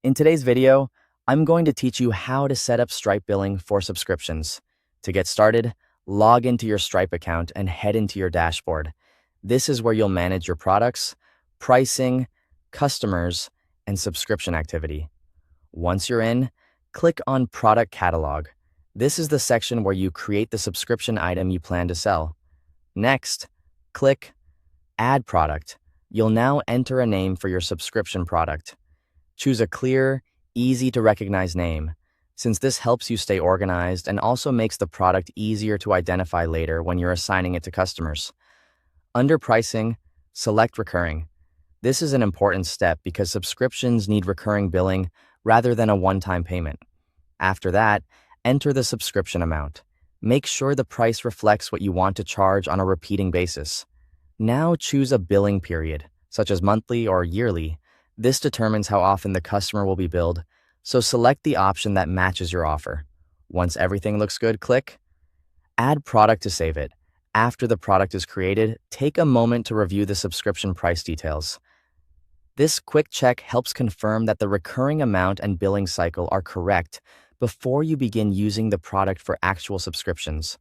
In today's video, I'm going to teach you how to set up Stripe billing for subscriptions. To get started, log into your Stripe account and head into your dashboard. This is where you'll manage your products, pricing, customers, and subscription activity. Once you're in, click on Product Catalog. This is the section where you create the subscription item you plan to sell. Next, click Add Product. You'll now enter a name for your subscription product. Choose a clear, easy-to-recognize name, since this helps you stay organized and also makes the product easier to identify later when you're assigning it to customers. Under Pricing, select Recurring. This is an important step because subscriptions need recurring billing rather than a one-time payment. After that, enter the subscription amount. Make sure the price reflects what you want to charge on a repeating basis. Now choose a billing period, such as monthly or yearly. This determines how often the customer will be billed, so select the option that matches your offer. Once everything looks good, click Add Product to save it. After the product is created, take a moment to review the subscription price details. This quick check helps confirm that the recurring amount and billing cycle are correct before you begin using the product for actual subscriptions.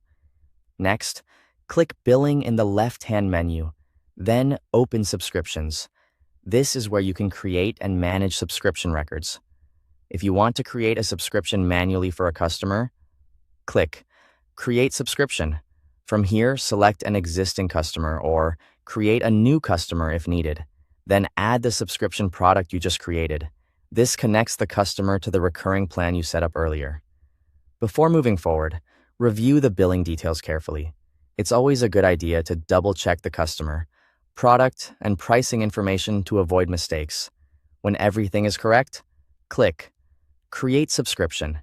Next, click Billing in the left-hand menu, then Open Subscriptions. This is where you can create and manage subscription records. If you want to create a subscription manually for a customer, click Create Subscription. From here, select an existing customer or create a new customer if needed. Then add the subscription product you just created. This connects the customer to the recurring plan you set up earlier. Before moving forward, review the billing details carefully. It's always a good idea to double-check the customer, product, and pricing information to avoid mistakes. When everything is correct, click Create Subscription.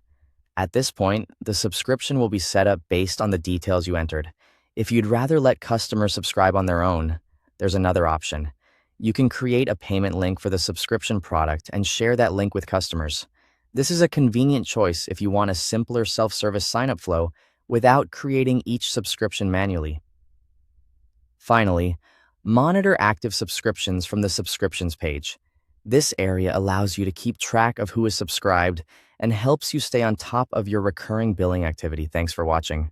At this point, the subscription will be set up based on the details you entered. If you'd rather let customers subscribe on their own, there's another option. You can create a payment link for the subscription product and share that link with customers. This is a convenient choice if you want a simpler self-service sign-up flow without creating each subscription manually. Finally, monitor active subscriptions from the subscriptions page. This area allows you to keep track of who is subscribed and helps you stay on top of your recurring billing activity. Thanks for watching.